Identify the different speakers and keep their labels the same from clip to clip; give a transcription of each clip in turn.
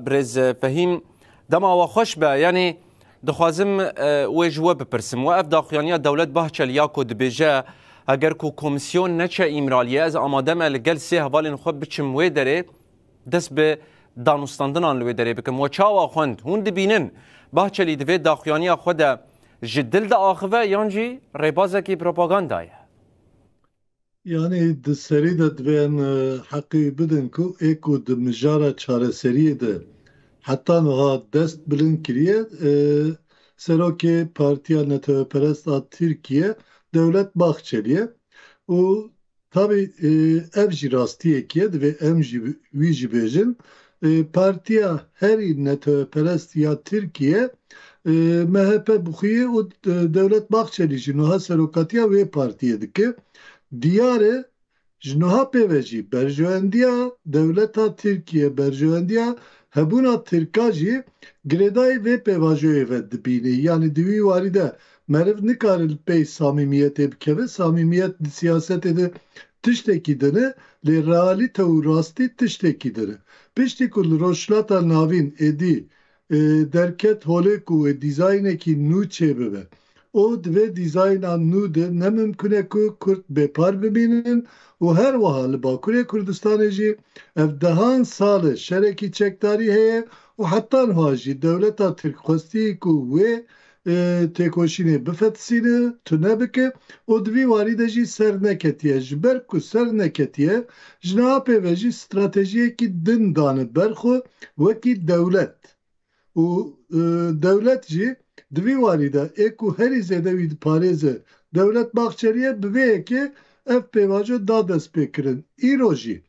Speaker 1: برز فهیم دما و خوش به یعنی دخوازم و جواب بپرسم و اف داخیانی دولت بحچل یا کد بجا اگر کو کمیسیون نچه ایمرالیه از آماده مل گل سه حوالین خود بچم و داره دست به دانستاندن آن لوی داره بکم و چاوا خوند هون دبینن بحچلی دوی داخیانی خود جدل دا آخوه یانجی ریبازه کی پروپاگاندایه
Speaker 2: Yani di serî de divên heqî bidin ku êko di mijara çareseriyê de heta niha dest bilind kiriye Serokê Partiya Netewperest a Tirkiye Devlet Bahçeliye û tabii ev jî rastiyekî ye divê em jî wî jî bêjin Partiya herî Netewperest ya Tirkiye MHP bixuye û Devlet Bahçelî jî niha serokatiya wê partiyê dike. Diyare jnoha pêvejî berjewendiya Dewleta Tirkiye berjewendiya hebûna Tirka jî girêdayê vê pêvajoyê ve dibîne. Yani di wî warî de meriv nikare li pey samîmiyetê bikeve. Samîmiyet di siyasetê de tiştekî dine lê realîte û rastî tiştekî dine. Piştî ku li rojhilata navîn êdî derket holê ku dîzaynekî nû çêbibe. O divê dîzayna nû de ne mümkün e ku Kurd bêpar bibînin û her wiha li Bakurê Kurdistanê jî ev dehan sal e şerekî çekdarî heye û heta niha jî dewleta Tirk xwestî ku wê têkoşînê bifetisîne tune bike û di vî warî de jî ser neketiye. Ji ber ku ser neketiye ji niha pêve jî stratejiyekî din dane ber xwe wekî dewlet û dewlet jî di vî warî de ê ku herî zêde wî diparêze Devlet Bahçeliye bi vê yekê ev pêvajo da dest pê kirin. Îro jî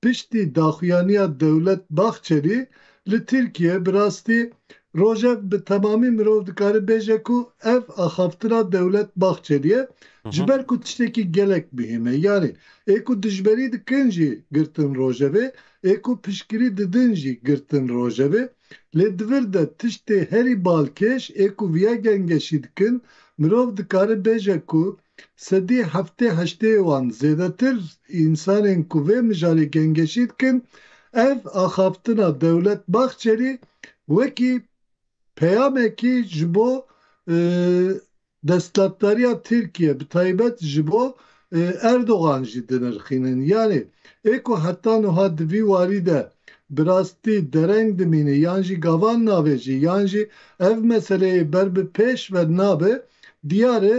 Speaker 2: piştî daxuyaniya Devlet Bahçelî li Tirkiye bi rastî rojev bi temamî mirov dikare bêje ku ev axaftina Devlet Bahçeliye ji ber ku tiştekî gelek mühim e. Yani ê ku dijberî dikin jî girtin rojevê ê ku piştgirî didin jî girtin rojevê lê divir de tiştê herî balkêş ê ku viya gengeşî dikin mirov dikare bêje ku sedî heftê heştê wan zêdetir însanên ku vê mijarê gengeşî dikin ev axaftina Devlet Bahçelî wekî peyamekî ji bo destlatdariya Tirkiye bi taybet ji bo Erdogan jî dinirxînin. Yani ê ku heta niha di vî warî de bi rastî dereng dimîne yan jî gavan nabe jî yan jî ev meseleyê ber bi pêş ve nabe diyar e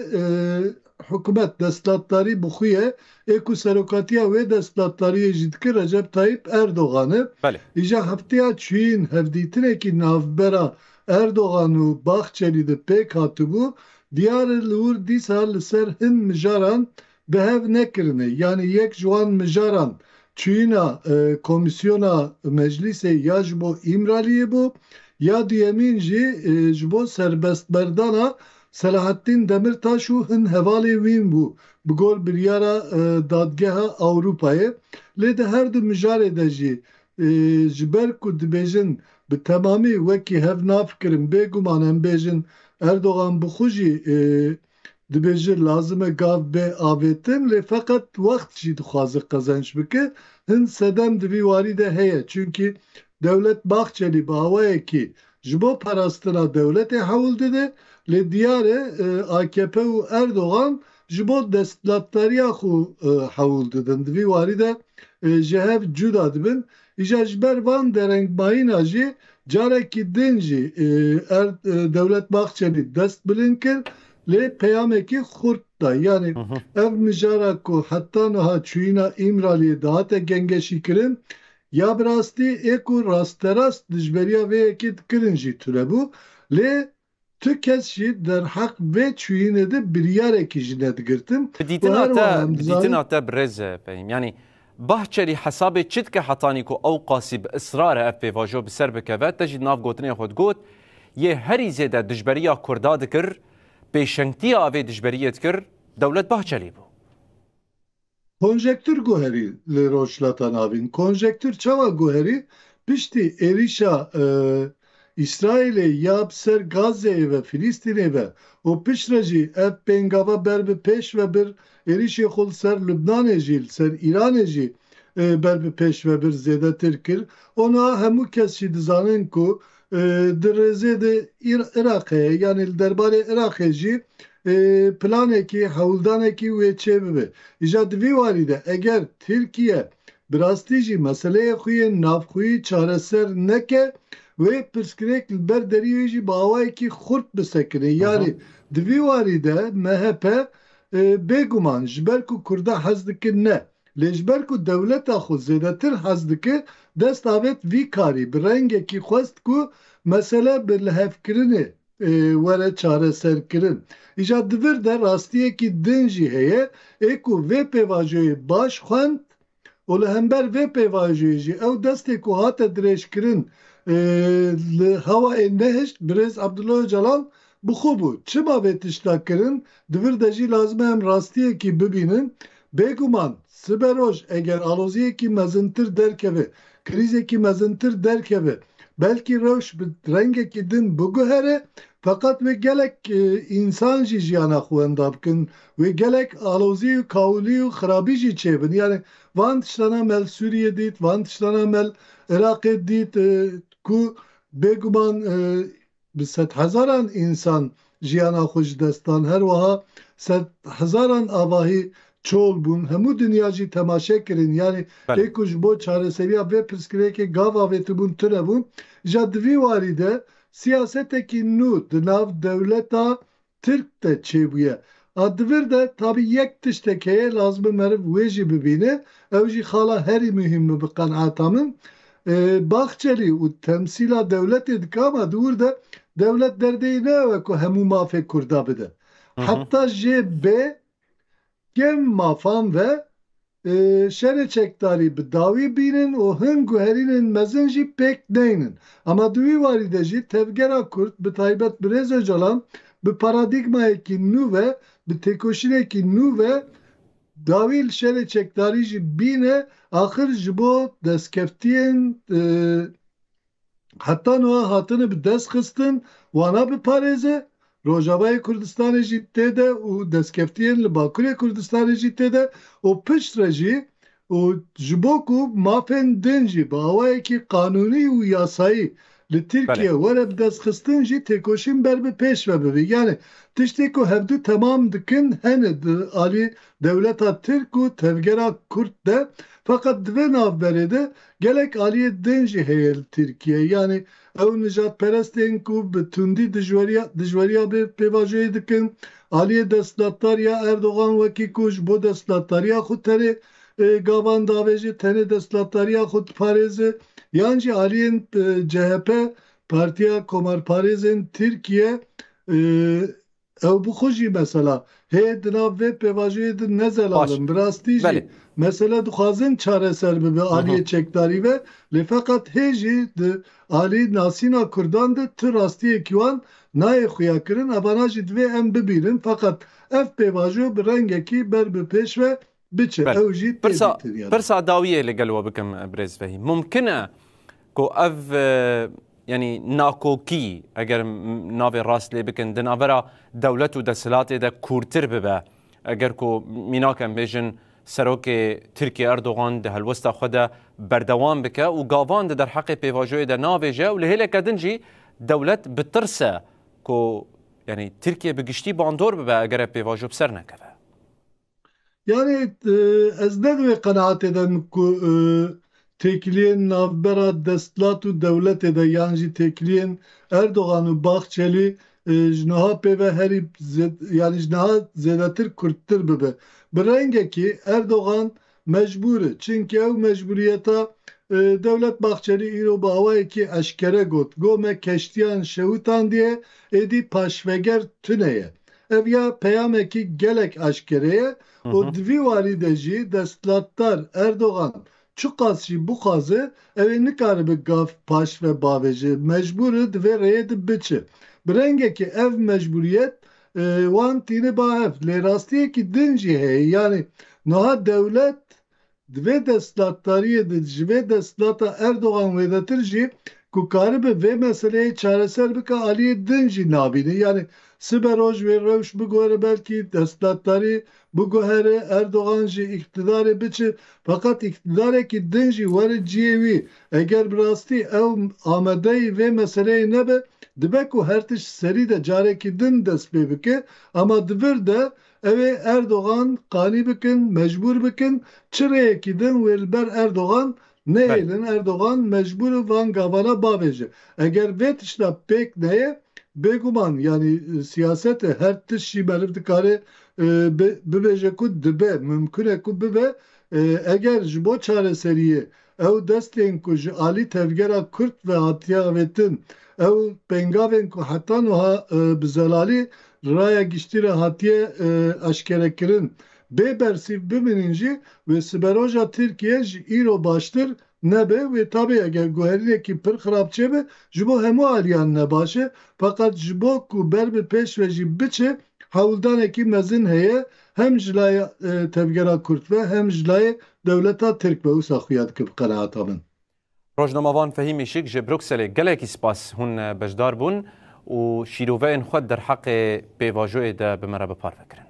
Speaker 2: hikûmet destlatdarî bixuye ê ku serokatiya wê destlatdariyê jî dike Recep Tayyip Erdogan'ı îja hefteya çûyîn hevdîtinekî navbera Erdogan û Bahçelî de pêk hatibû diyar e li wir dîsa li ser hin mijaran bihev nekirine. Yani yek ji wan mijaran çûyîna komisyona meclisê ya ji bo îmraliyê bû ya duyemîn jî ji bo serbestberdana Selahattin Demirtaş û hin hevalê wîn bû bi gor biryara Dadgeha Avrupayê. Lê di her du mijarê de jî ji ber ku dibêjin bi temamî wekî hev nafikirin bêguman em bêjin Erdogan bixwe jî dibêje lazim e gav bê avêtin lê feqet wext jî dixwaze qezenç bike. Hin sedem di vî warî de heye. Çünkü Devlet Bahçeli bi awayekî ji bo parastina dewletê hewl dide lê diyar e AKP û Erdogan ji bo destlatdariya xwe hewl didin. Di vî warî de ji hev cuda dibin. Îja ji ber van derengbayîna jî carekî din jî Devlet Bahçeli dest bilind kir lê peyamekî xurt da. Yani ev mijara ku heta niha çûyîna îmraliyê dihate gengeşî kirin ya bi rastî ê ku rasterast dijberiya vê yekê dikirin jî tune lê tu kes jî derheq vê çûyînê de biryarekî jî nedigirtin.
Speaker 1: Dîtina te birêz peyim. Yani Bahçeli hesabê çi dike hetanî ku ew qasî bi ısrar ev pêvajo bi ser bikeve te jî nav gotinê xwe got yê herî zêde dijberiya Kurda dikir pêşengtiya avê dijberiyê dikir Devlet Bahçelî bû.
Speaker 2: Konjektür guherî li rojhilata navîn. Konjektür çawa guherî piştî êrişa İsrailê ya bi ser Gazze'ye ve Filistin'e ve o piştre jî ev pêngava ber bi pêş ve bir êrişê xwe li ser Lubnanê jî li ser İranê jî ber bi pêş ve bir zêdetir kir. Ona hemû kes jî dizanin ku di rêzê de Iraqê yani li derbarê Iraqê jî planekî hewldanekî wê çê bibe. Îja di vî warî de eger Tirkiye bi rastî jî meseleyê xwe yên navxwî çareser neke wê pirsgirêk li ber deriyê jî bi awayekî xurt bisekine. Yani di vî warî de MHP bêguman ji ber ku Kurda hez dikin ne. Lê ji ber ku dewleta xwe zêdetir hez dike dest avêt vî karî bi rengekî xwest ku mesele bi lihevkirinê were çareserkirin. Îja divir de rastiyekî din jî heye ê ku vê pêvajoyê baş xwend û li hember vê pêvajoyê jî ew destê ku hate dirêjkirin li hewayê nehişt birêz Abdullah Öcalan bixwe bû. Çima vê tişta kirin divir de jî lazim e em rastiyekî bibînin. Bêguman siberoj eger aloziyekî mezintir derkeve, krîzekî mezintir derkeve, belkî rewş bi rengekî din biguhere fakat vê gelek însan jî jiyana xwe wenda bikin, wê gelek alozî û kawilî û xirabî jî çêbin. Yani van tiştana mel Sûriye dît, van tiştana mel Iraqê dît ku bêguman bi sed hezaran însan jiyana xwe ji destan her wiha sed hezaran avahî çol bûn. Hemû dinya jî temaşe kirin. Yani ê ku ji bo çareseriya vê pirsgirêkê gava avêtibûn tune bûn. Ja di vî warî de siyasetekî nû di nav dewleta Tirk de çêbûye. A divir de tabî yek tiştek heye lazim e meriv wê jî bibîne. Ew jî xala herî mühim bi qenaeta min. Bahçeli û temsîla dewletê dike ama dûr de dewlet derdeyê newe ku hemû mafê Kurda bide. Heta jê bê gem mafan ve şerê çekdarî bi dawî bînin û hin guherînên mezin jî pêk neynin. Ama di wî warî de jî tevgera Kurd bi taybet bi Rêz Öcalan bi paradigmayekî nû ve bi têkoşînekî nû ve dawî li şerê çekdarî jî bîne axir ji bo destkeftiyên heta niha hatine bi dest xistin wana biparêze. Rojavayê Kurdistanê jî têde û destkeftiyên li Bakurê Kurdistanê jî têde û piştre jî û ji bo ku mafên din jî bi awayekî qanûnî û yasayî li Tirkiye were bi destxistin jî têkoşîn ber bi pêş ve bibe. Yani tiştê ku hevdû temam dikin hene di alî dewleta Tirk û tevgera Kurd de fakat di vê navberê de gelek aliyê din jî heye li Tirkiye. Yani ew nijadperestên ku bi tundî dijwariya bê pêvajoyê dikin, aliyê desthilatdariya Erdogan wekî ku ji bo desthilatdariya xwe terê gavan davê jî tenê desthilatdariya xwe diparêze, yan jî aliyên CHP Partiya Komarparêzên Tirkiye ew bixwe jî mesela heye di nav vê pêvajoyê de nezelalin. Bi rastî jî mesele dixwazin çareser bibe aliyê çekdarî ve lê feqet hê jî di alî nasîna Kurdan de ti rastiyekî wan nayê xuya kirin. Evana jî divê em bibînin fakat ev pêvajo bi rengekî ber bi pêş ve biçe. Ew jî
Speaker 1: pirsa dawiyê li gel we bikim Birêz Fehîm. Mumkin e ku ev yani nakokî eger navê rast lê bikin di navbera dewlet û desthilatê de kûrtir bibe eger ku mînakem bêjin serokê Tirkiye Erdogan di helwesta xwe de berdewam bike û gavan di derheqê pêvajoyê de navêje û li hêleke din jî dewlet bitirse ku yani Tirkiye bi giştî bandor bibe eger ev pêvajo bi ser nekeve.
Speaker 2: Yani ez ne divê qenaat edim ku têkiliyên navbera desthilat û dewletê de yan jî têkiliyên Erdogan û Bahçelî ji niha pêve herî yani ji niha zêdetir kurttir bibe. Bi rengekî Erdogan mecbûr e. Çinki ew mecburiyeta Devlet Bahçeli îro bi awayekî eşkere got. Got me keştiyan şewîtan diye êdî paşveger tune ye. Ev ya peyamekî gelek eşkere ye û di vî warî de jî desthilatdar Erdogan çi qas jî bixwaze ew ê nikaribe gav paş ve bavêje. Mecbûr e divê rêyê de biçe. Bi rengekî ev mecburiyet wan tîne bahev. Lê rastiyekî din jî heye. Yani niha dewlet divê desthilatdariyê de ji vê desthilata Erdogan wêdetir jî ku karibe vê meseleyê çareser bike aliyê din jî nabîne. Yani siberoj ve rewş bigore belkî destdatdarî biguhere Erdoğan jî iktidarê biçe fakat iktidarekî din jî were ciyê wî eger bi rastî ew amedeyî vê meseleyê nebe dibe ku her tişt serî de carekî din dest pê bike ama divir de ew ê Erdoğan qanî bikin mecbûr bikin çireyekî din wê li ber Erdoğan nehelin Erdoğan mecbur van gavana babêje. Eger vê tişta pêk neye bêguman yani siyasete her tiş jî beriv dikare bibêje ku dibe mümkün e ku bibe eger ji bo çareseriyê ew destên ku ji alî tevgera Kurd ve hatiye avetin ew pengavên ku heta niha bi zelalî raya giştî re hatiye eşkerekirin bê bersîv bimînin jî ve siberoja Tirkiye ji îro baştir nebe ve tabi eger guheriyekî pir xirabçe be ji bo hemû aliyan nebaş e fakat ji bo ku ber bi pêş ve jî biçe hewldanekî mezin heye hem ji layê tevgera Kurd ve hem ji layê dewleta Tirk ve wisa xuya dike bi qenaata min.
Speaker 1: Rojnamavan Fehîmî Şîk ji Brukselê gelekî spas hûn bejdar bûn û şîroveyên xwe derheqê pêvajoyê de bi me re bi par vekirin.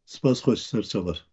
Speaker 2: Spas xweş serçavar.